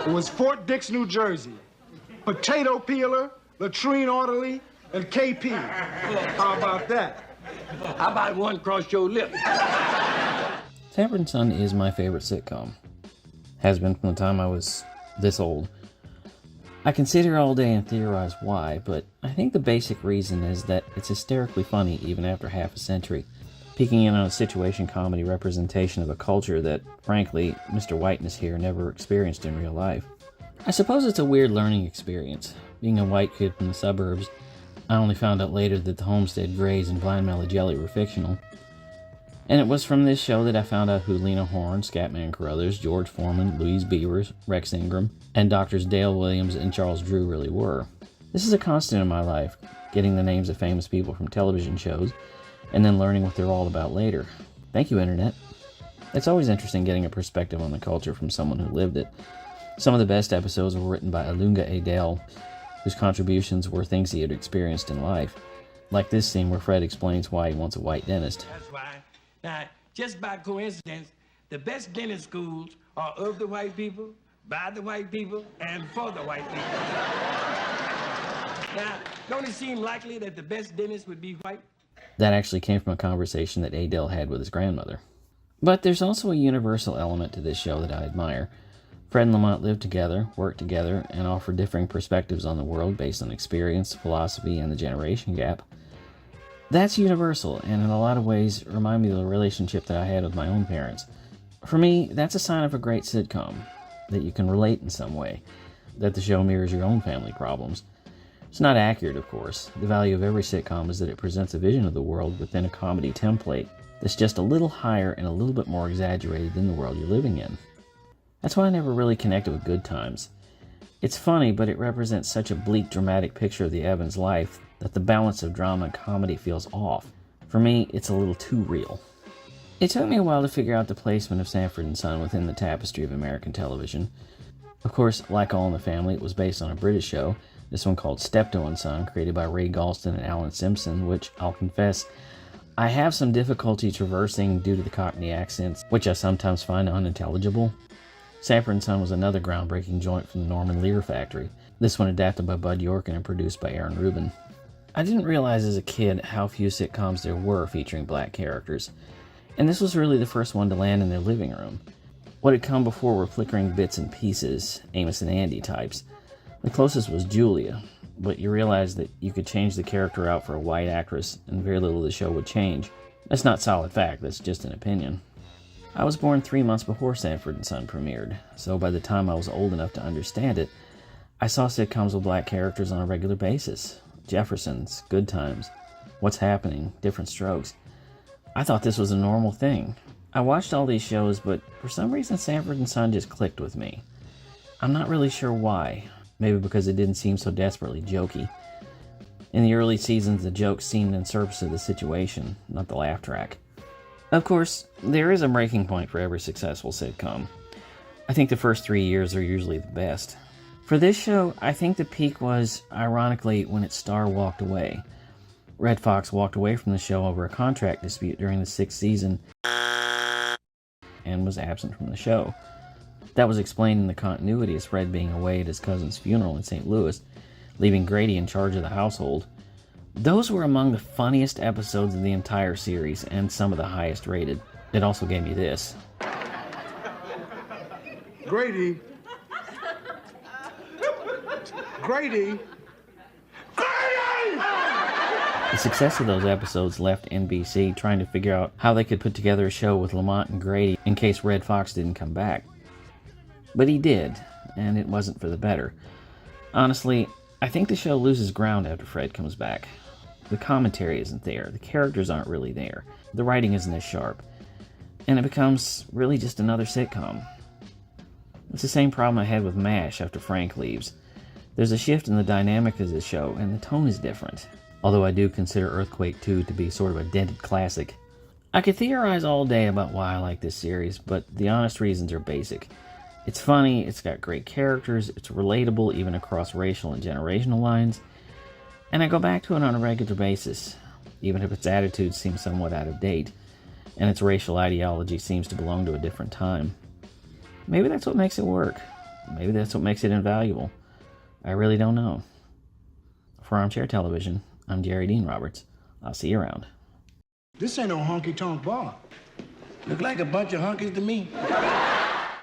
It was Fort Dix, New Jersey. Potato peeler, latrine orderly, and KP. How about that? How about one across your lip? Sanford & Son is my favorite sitcom. Has been from the time I was this old. I can sit here all day and theorize why, but I think the basic reason is that it's hysterically funny even after half a century, peeking in on a situation comedy representation of a culture that, frankly, Mr. Whiteness here never experienced in real life. I suppose it's a weird learning experience. Being a white kid from the suburbs, I only found out later that the Homestead Grays and Blind Mellow Jelly were fictional. And it was from this show that I found out who Lena Horne, Scatman Carruthers, George Foreman, Louise Beavers, Rex Ingram, and Doctors Dale Williams and Charles Drew really were. This is a constant in my life, getting the names of famous people from television shows, and then learning what they're all about later. Thank you, Internet. It's always interesting getting a perspective on the culture from someone who lived it. Some of the best episodes were written by Ilunga Adele, whose contributions were things he had experienced in life. Like this scene where Fred explains why he wants a white dentist. That's why. Now, just by coincidence, the best dentist schools are of the white people, by the white people, and for the white people. Now, don't it seem likely that the best dentist would be white? That actually came from a conversation that Adele had with his grandmother. But there's also a universal element to this show that I admire. Fred and Lamont lived together, worked together, and offered differing perspectives on the world based on experience, philosophy, and the generation gap. That's universal, and in a lot of ways remind me of the relationship that I had with my own parents. For me, that's a sign of a great sitcom, that you can relate in some way, that the show mirrors your own family problems. It's not accurate, of course. The value of every sitcom is that it presents a vision of the world within a comedy template that's just a little higher and a little bit more exaggerated than the world you're living in. That's why I never really connected with Good Times. It's funny, but it represents such a bleak, dramatic picture of the Evans life that the balance of drama and comedy feels off. For me, it's a little too real. It took me a while to figure out the placement of Sanford & Son within the tapestry of American television. Of course, like All in the Family, it was based on a British show, this one called Steptoe & Son, created by Ray Galston and Alan Simpson, which, I'll confess, I have some difficulty traversing due to the Cockney accents, which I sometimes find unintelligible. Sanford & Son was another groundbreaking joint from the Norman Lear factory, this one adapted by Bud Yorkin and produced by Aaron Rubin. I didn't realize as a kid how few sitcoms there were featuring black characters, and this was really the first one to land in their living room. What had come before were flickering bits and pieces, Amos and Andy types. The closest was Julia, but you realized that you could change the character out for a white actress and very little of the show would change. That's not solid fact, that's just an opinion. I was born 3 months before Sanford & Son premiered, so by the time I was old enough to understand it, I saw sitcoms with black characters on a regular basis. Jeffersons, Good Times, What's Happening, Different Strokes. I thought this was a normal thing. I watched all these shows, but for some reason Sanford & Son just clicked with me. I'm not really sure why. Maybe because it didn't seem so desperately jokey. In the early seasons, the jokes seemed in service of the situation, not the laugh track. Of course, there is a breaking point for every successful sitcom. I think the first 3 years are usually the best. For this show, I think the peak was, ironically, when its star walked away. Red Fox walked away from the show over a contract dispute during the 6th season and was absent from the show. That was explained in the continuity as Fred being away at his cousin's funeral in St. Louis, leaving Grady in charge of the household. Those were among the funniest episodes of the entire series and some of the highest rated. It also gave me this. Grady. Grady. Grady! The success of those episodes left NBC trying to figure out how they could put together a show with Lamont and Grady in case Red Fox didn't come back. But he did, and it wasn't for the better. Honestly, I think the show loses ground after Fred comes back. The commentary isn't there, the characters aren't really there, the writing isn't as sharp, and it becomes really just another sitcom. It's the same problem I had with MASH after Frank leaves. There's a shift in the dynamic of the show, and the tone is different. Although I do consider Earthquake 2 to be sort of a dented classic. I could theorize all day about why I like this series, but the honest reasons are basic. It's funny, it's got great characters, it's relatable even across racial and generational lines, and I go back to it on a regular basis, even if its attitudes seem somewhat out of date, and its racial ideology seems to belong to a different time. Maybe that's what makes it work. Maybe that's what makes it invaluable. I really don't know. For Armchair Television, I'm Jerry Dean Roberts. I'll see you around. This ain't no honky-tonk bar. Look like a bunch of hunkies to me.